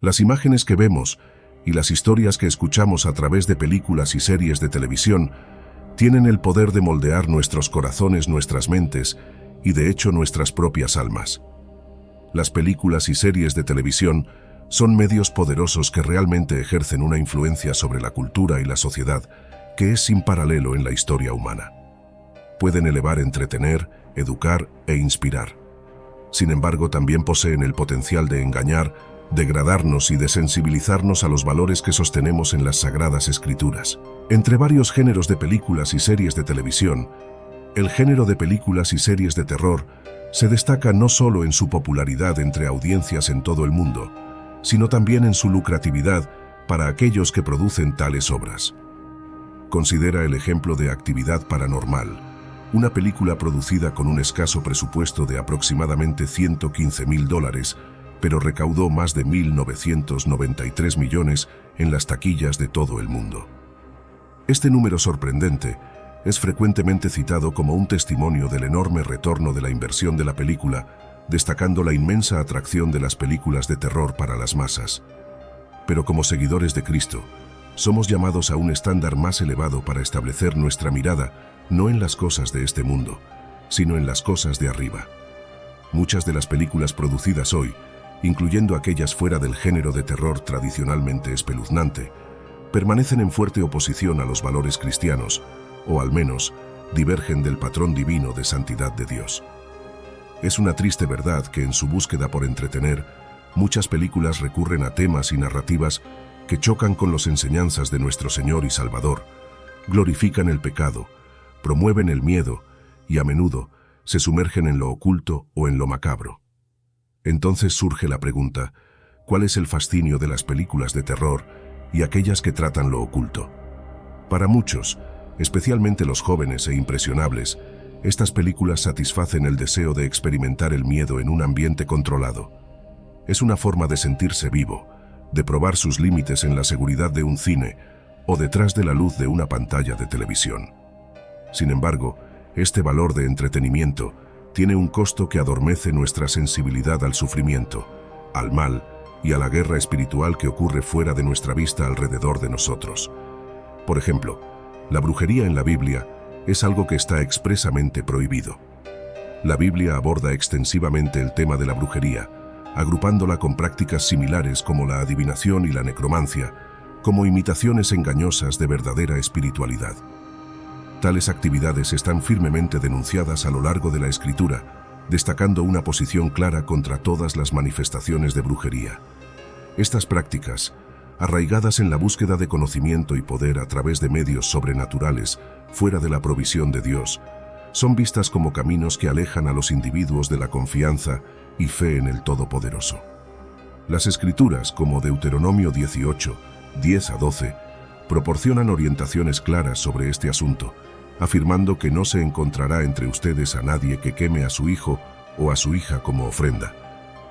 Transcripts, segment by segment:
Las imágenes que vemos y las historias que escuchamos a través de películas y series de televisión tienen el poder de moldear nuestros corazones, nuestras mentes y de hecho nuestras propias almas. Las películas y series de televisión son medios poderosos que realmente ejercen una influencia sobre la cultura y la sociedad que es sin paralelo en la historia humana. Pueden elevar, entretener, educar e inspirar. Sin embargo, también poseen el potencial de engañar, degradarnos y desensibilizarnos a los valores que sostenemos en las Sagradas Escrituras. Entre varios géneros de películas y series de televisión, el género de películas y series de terror se destaca no solo en su popularidad entre audiencias en todo el mundo, sino también en su lucratividad para aquellos que producen tales obras. Considera el ejemplo de Actividad Paranormal, una película producida con un escaso presupuesto de aproximadamente $115.000, pero recaudó más de 1.993 millones en las taquillas de todo el mundo. Este número sorprendente es frecuentemente citado como un testimonio del enorme retorno de la inversión de la película, destacando la inmensa atracción de las películas de terror para las masas. Pero como seguidores de Cristo, somos llamados a un estándar más elevado para establecer nuestra mirada no en las cosas de este mundo, sino en las cosas de arriba. Muchas de las películas producidas hoy, incluyendo aquellas fuera del género de terror tradicionalmente espeluznante, permanecen en fuerte oposición a los valores cristianos, o al menos divergen del patrón divino de santidad de Dios. Es una triste verdad que en su búsqueda por entretener, muchas películas recurren a temas y narrativas que chocan con las enseñanzas de nuestro Señor y Salvador, glorifican el pecado, promueven el miedo y a menudo se sumergen en lo oculto o en lo macabro. Entonces surge la pregunta, ¿cuál es el fascinio de las películas de terror y aquellas que tratan lo oculto? Para muchos, especialmente los jóvenes e impresionables, estas películas satisfacen el deseo de experimentar el miedo en un ambiente controlado. Es una forma de sentirse vivo, de probar sus límites en la seguridad de un cine o detrás de la luz de una pantalla de televisión. Sin embargo, este valor de entretenimiento tiene un costo que adormece nuestra sensibilidad al sufrimiento, al mal y a la guerra espiritual que ocurre fuera de nuestra vista alrededor de nosotros. Por ejemplo, la brujería en la Biblia es algo que está expresamente prohibido. La Biblia aborda extensivamente el tema de la brujería, agrupándola con prácticas similares como la adivinación y la necromancia, como imitaciones engañosas de verdadera espiritualidad. Tales actividades están firmemente denunciadas a lo largo de la Escritura, destacando una posición clara contra todas las manifestaciones de brujería. Estas prácticas, arraigadas en la búsqueda de conocimiento y poder a través de medios sobrenaturales, fuera de la provisión de Dios, son vistas como caminos que alejan a los individuos de la confianza y fe en el Todopoderoso. Las Escrituras, como Deuteronomio 18, 10 a 12, proporcionan orientaciones claras sobre este asunto, afirmando que no se encontrará entre ustedes a nadie que queme a su hijo o a su hija como ofrenda,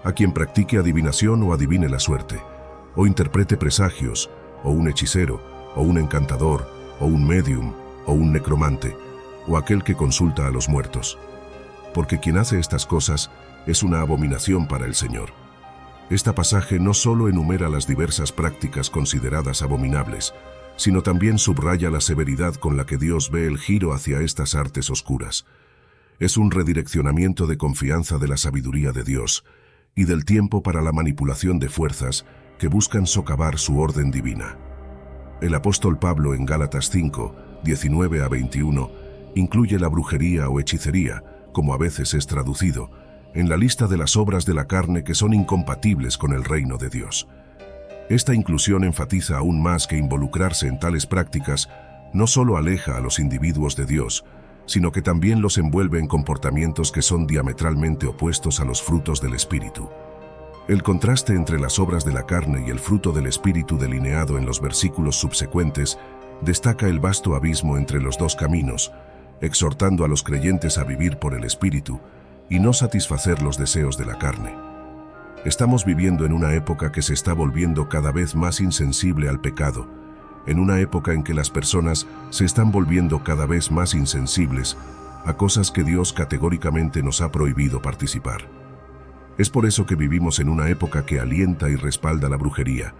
a quien practique adivinación o adivine la suerte, o interprete presagios, o un hechicero, o un encantador, o un médium, o un necromante, o aquel que consulta a los muertos. Porque quien hace estas cosas es una abominación para el Señor. Este pasaje no solo enumera las diversas prácticas consideradas abominables, sino también subraya la severidad con la que Dios ve el giro hacia estas artes oscuras. Es un redireccionamiento de confianza de la sabiduría de Dios y del tiempo para la manipulación de fuerzas que buscan socavar su orden divina. El apóstol Pablo en Gálatas 5, 19 a 21, incluye la brujería o hechicería, como a veces es traducido, en la lista de las obras de la carne que son incompatibles con el reino de Dios. Esta inclusión enfatiza aún más que involucrarse en tales prácticas no solo aleja a los individuos de Dios, sino que también los envuelve en comportamientos que son diametralmente opuestos a los frutos del Espíritu. El contraste entre las obras de la carne y el fruto del Espíritu delineado en los versículos subsecuentes destaca el vasto abismo entre los dos caminos, exhortando a los creyentes a vivir por el Espíritu y no satisfacer los deseos de la carne. Estamos viviendo en una época que se está volviendo cada vez más insensible al pecado, en una época en que las personas se están volviendo cada vez más insensibles a cosas que Dios categóricamente nos ha prohibido participar. Es por eso que vivimos en una época que alienta y respalda la brujería,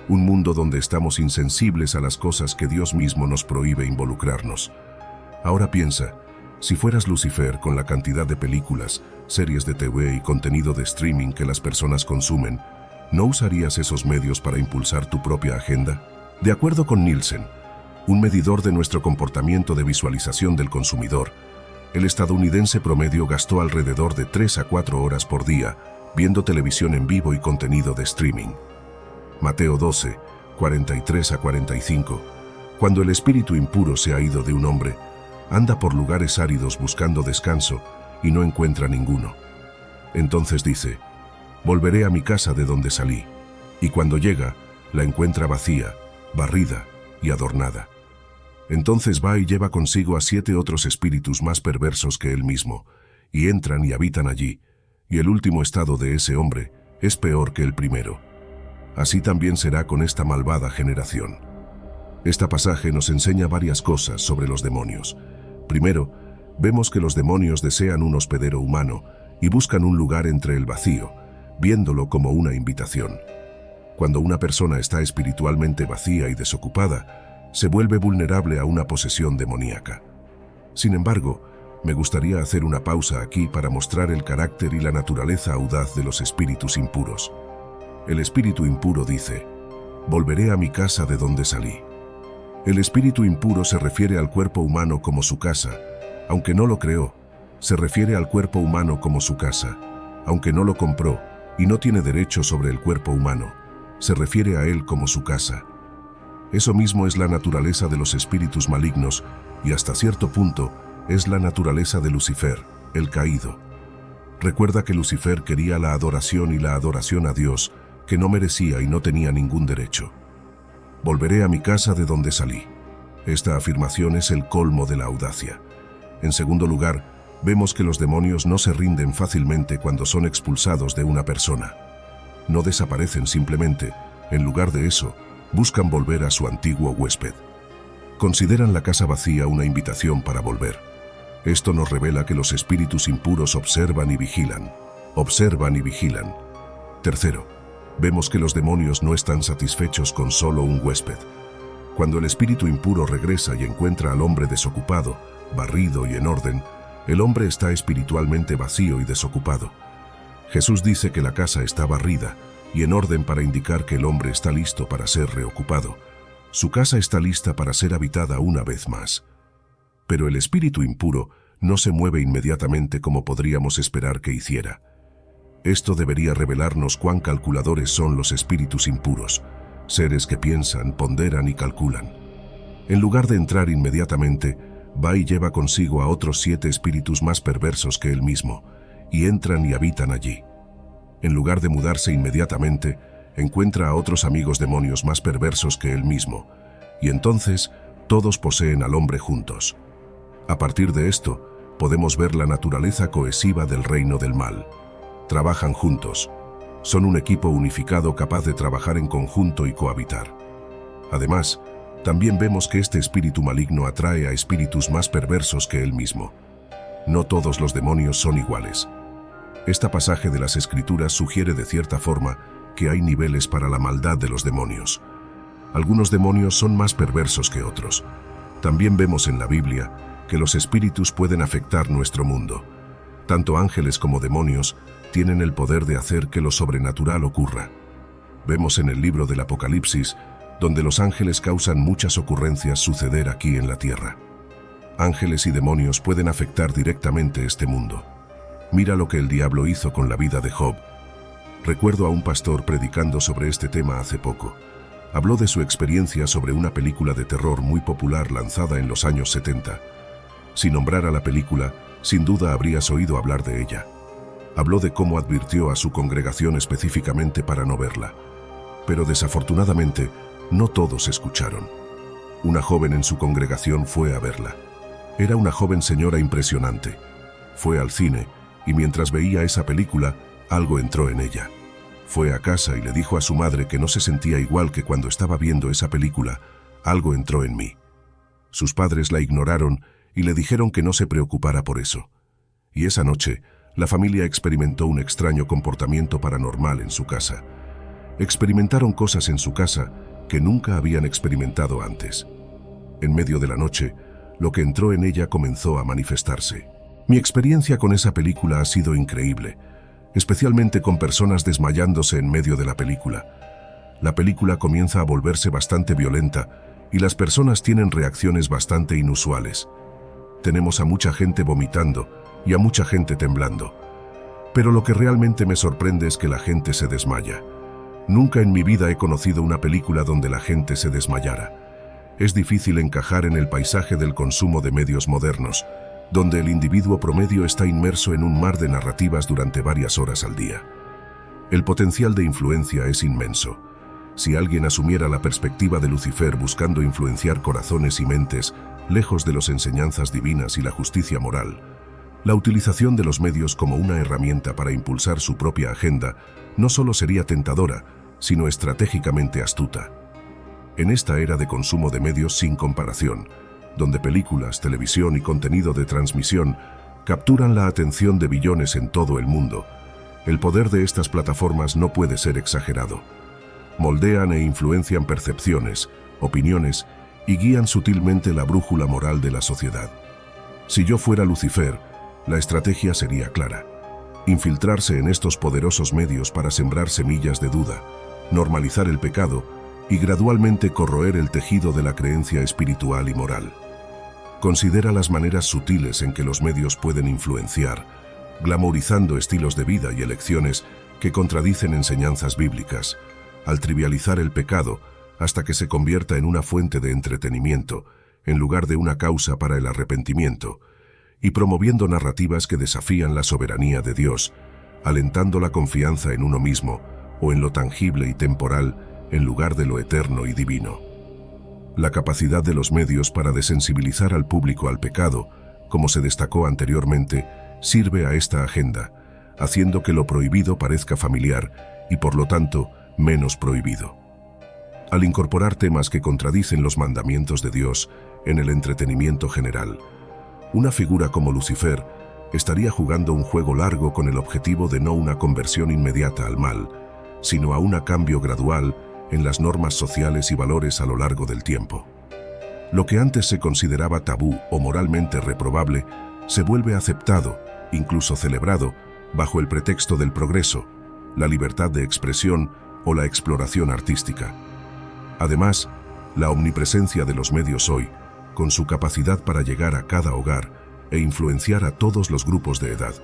un mundo donde estamos insensibles a las cosas que Dios mismo nos prohíbe involucrarnos. Ahora piensa, si fueras Lucifer con la cantidad de películas, series de TV y contenido de streaming que las personas consumen, ¿no usarías esos medios para impulsar tu propia agenda? De acuerdo con Nielsen, un medidor de nuestro comportamiento de visualización del consumidor, el estadounidense promedio gastó alrededor de 3 a 4 horas por día viendo televisión en vivo y contenido de streaming. Mateo 12, 43 a 45. Cuando el espíritu impuro se ha ido de un hombre, anda por lugares áridos buscando descanso y no encuentra ninguno. Entonces dice, volveré a mi casa de donde salí, y cuando llega, la encuentra vacía, barrida y adornada. Entonces va y lleva consigo a 7 otros espíritus más perversos que él mismo, y entran y habitan allí, y el último estado de ese hombre es peor que el primero. Así también será con esta malvada generación. Este pasaje nos enseña varias cosas sobre los demonios. Primero, vemos que los demonios desean un hospedero humano y buscan un lugar entre el vacío, viéndolo como una invitación. Cuando una persona está espiritualmente vacía y desocupada, se vuelve vulnerable a una posesión demoníaca. Sin embargo, me gustaría hacer una pausa aquí para mostrar el carácter y la naturaleza audaz de los espíritus impuros. El espíritu impuro dice, volveré a mi casa de donde salí. El espíritu impuro se refiere al cuerpo humano como su casa, aunque no lo creó. Se refiere al cuerpo humano como su casa, aunque no lo compró y no tiene derecho sobre el cuerpo humano. Se refiere a él como su casa. Eso mismo es la naturaleza de los espíritus malignos y hasta cierto punto es la naturaleza de Lucifer, el caído. Recuerda que Lucifer quería la adoración y la adoración a Dios, que no merecía y no tenía ningún derecho. Volveré a mi casa de donde salí. Esta afirmación es el colmo de la audacia. En segundo lugar, vemos que los demonios no se rinden fácilmente cuando son expulsados de una persona. No desaparecen simplemente, en lugar de eso, buscan volver a su antiguo huésped. Consideran la casa vacía una invitación para volver. Esto nos revela que los espíritus impuros observan y vigilan. Observan y vigilan. Tercero, vemos que los demonios no están satisfechos con solo un huésped. Cuando el espíritu impuro regresa y encuentra al hombre desocupado, barrido y en orden, el hombre está espiritualmente vacío y desocupado. Jesús dice que la casa está barrida y en orden para indicar que el hombre está listo para ser reocupado. Su casa está lista para ser habitada una vez más. Pero el espíritu impuro no se mueve inmediatamente como podríamos esperar que hiciera. Esto debería revelarnos cuán calculadores son los espíritus impuros, seres que piensan, ponderan y calculan. En lugar de entrar inmediatamente, va y lleva consigo a otros 7 espíritus más perversos que él mismo, y entran y habitan allí. En lugar de mudarse inmediatamente, encuentra a otros amigos demonios más perversos que él mismo, y entonces todos poseen al hombre juntos. A partir de esto, podemos ver la naturaleza cohesiva del reino del mal. Trabajan juntos. Son un equipo unificado capaz de trabajar en conjunto y cohabitar. Además, también vemos que este espíritu maligno atrae a espíritus más perversos que él mismo. No todos los demonios son iguales. Este pasaje de las Escrituras sugiere de cierta forma que hay niveles para la maldad de los demonios. Algunos demonios son más perversos que otros. También vemos en la Biblia que los espíritus pueden afectar nuestro mundo. Tanto ángeles como demonios tienen el poder de hacer que lo sobrenatural ocurra. Vemos en el libro del Apocalipsis, donde los ángeles causan muchas ocurrencias suceder aquí en la tierra. Ángeles y demonios pueden afectar directamente este mundo. Mira lo que el diablo hizo con la vida de Job. Recuerdo a un pastor predicando sobre este tema hace poco. Habló de su experiencia sobre una película de terror muy popular lanzada en los años 70. Si nombrara la película, sin duda habrías oído hablar de ella. Habló de cómo advirtió a su congregación específicamente para no verla. Pero desafortunadamente, no todos escucharon. Una joven en su congregación fue a verla. Era una joven señora impresionante. Fue al cine y mientras veía esa película, algo entró en ella. Fue a casa y le dijo a su madre que no se sentía igual que cuando estaba viendo esa película. Algo entró en mí. Sus padres la ignoraron y le dijeron que no se preocupara por eso. Y esa noche, la familia experimentó un extraño comportamiento paranormal en su casa. Experimentaron cosas en su casa que nunca habían experimentado antes. En medio de la noche, lo que entró en ella comenzó a manifestarse. Mi experiencia con esa película ha sido increíble, especialmente con personas desmayándose en medio de la película. La película comienza a volverse bastante violenta y las personas tienen reacciones bastante inusuales. Tenemos a mucha gente vomitando y a mucha gente temblando. Pero lo que realmente me sorprende es que la gente se desmaya. Nunca en mi vida he conocido una película donde la gente se desmayara. Es difícil encajar en el paisaje del consumo de medios modernos, donde el individuo promedio está inmerso en un mar de narrativas durante varias horas al día. El potencial de influencia es inmenso. Si alguien asumiera la perspectiva de Lucifer buscando influenciar corazones y mentes, lejos de las enseñanzas divinas y la justicia moral, la utilización de los medios como una herramienta para impulsar su propia agenda no solo sería tentadora, sino estratégicamente astuta. En esta era de consumo de medios sin comparación, donde películas, televisión y contenido de transmisión capturan la atención de billones en todo el mundo, el poder de estas plataformas no puede ser exagerado. Moldean e influencian percepciones, opiniones y guían sutilmente la brújula moral de la sociedad. Si yo fuera Lucifer, la estrategia sería clara: infiltrarse en estos poderosos medios para sembrar semillas de duda, normalizar el pecado y gradualmente corroer el tejido de la creencia espiritual y moral. Considera las maneras sutiles en que los medios pueden influenciar, glamourizando estilos de vida y elecciones que contradicen enseñanzas bíblicas, al trivializar el pecado hasta que se convierta en una fuente de entretenimiento, en lugar de una causa para el arrepentimiento, y promoviendo narrativas que desafían la soberanía de Dios, alentando la confianza en uno mismo o en lo tangible y temporal en lugar de lo eterno y divino. La capacidad de los medios para desensibilizar al público al pecado, como se destacó anteriormente, sirve a esta agenda, haciendo que lo prohibido parezca familiar y, por lo tanto, menos prohibido. Al incorporar temas que contradicen los mandamientos de Dios en el entretenimiento general, una figura como Lucifer estaría jugando un juego largo con el objetivo de no una conversión inmediata al mal, sino a un cambio gradual en las normas sociales y valores a lo largo del tiempo. Lo que antes se consideraba tabú o moralmente reprobable se vuelve aceptado, incluso celebrado, bajo el pretexto del progreso, la libertad de expresión o la exploración artística. Además, la omnipresencia de los medios hoy, con su capacidad para llegar a cada hogar e influenciar a todos los grupos de edad,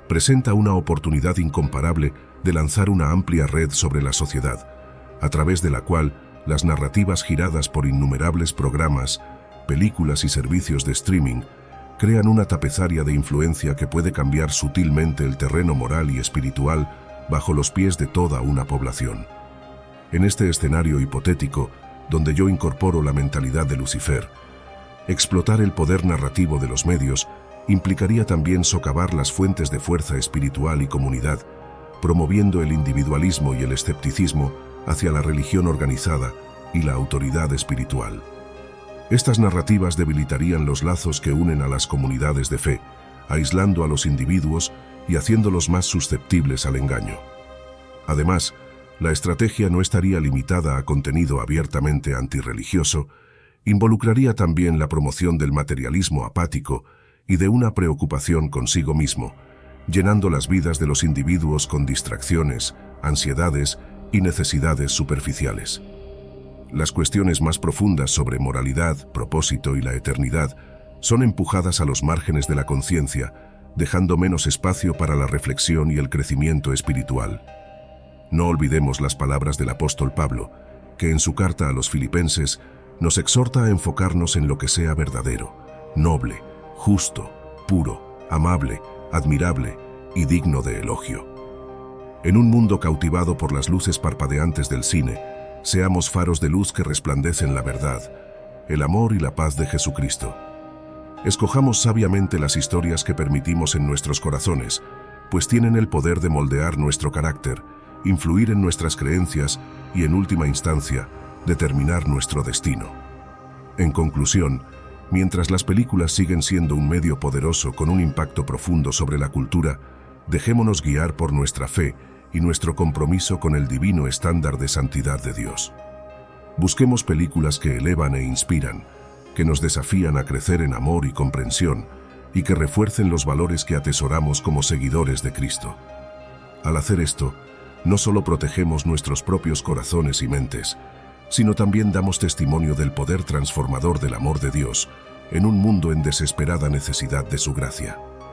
presenta una oportunidad incomparable de lanzar una amplia red sobre la sociedad, a través de la cual las narrativas giradas por innumerables programas, películas y servicios de streaming crean una tapizaria de influencia que puede cambiar sutilmente el terreno moral y espiritual bajo los pies de toda una población. En este escenario hipotético, donde yo incorporo la mentalidad de Lucifer, explotar el poder narrativo de los medios implicaría también socavar las fuentes de fuerza espiritual y comunidad, promoviendo el individualismo y el escepticismo hacia la religión organizada y la autoridad espiritual. Estas narrativas debilitarían los lazos que unen a las comunidades de fe, aislando a los individuos y haciéndolos más susceptibles al engaño. Además, la estrategia no estaría limitada a contenido abiertamente antirreligioso, involucraría también la promoción del materialismo apático y de una preocupación consigo mismo, llenando las vidas de los individuos con distracciones, ansiedades y necesidades superficiales. Las cuestiones más profundas sobre moralidad, propósito y la eternidad son empujadas a los márgenes de la conciencia, dejando menos espacio para la reflexión y el crecimiento espiritual. No olvidemos las palabras del apóstol Pablo, que en su carta a los Filipenses nos exhorta a enfocarnos en lo que sea verdadero, noble, justo, puro, amable, admirable y digno de elogio. En un mundo cautivado por las luces parpadeantes del cine, seamos faros de luz que resplandecen la verdad, el amor y la paz de Jesucristo. Escojamos sabiamente las historias que permitimos en nuestros corazones, pues tienen el poder de moldear nuestro carácter, influir en nuestras creencias y, en última instancia, determinar nuestro destino. En conclusión, mientras las películas siguen siendo un medio poderoso con un impacto profundo sobre la cultura, Dejémonos guiar por nuestra fe y nuestro compromiso con el divino estándar de santidad de Dios. Busquemos películas que elevan e inspiran, que nos desafían a crecer en amor y comprensión, y que refuercen los valores que atesoramos como seguidores de Cristo. Al hacer esto, no solo protegemos nuestros propios corazones y mentes, sino también damos testimonio del poder transformador del amor de Dios en un mundo en desesperada necesidad de su gracia.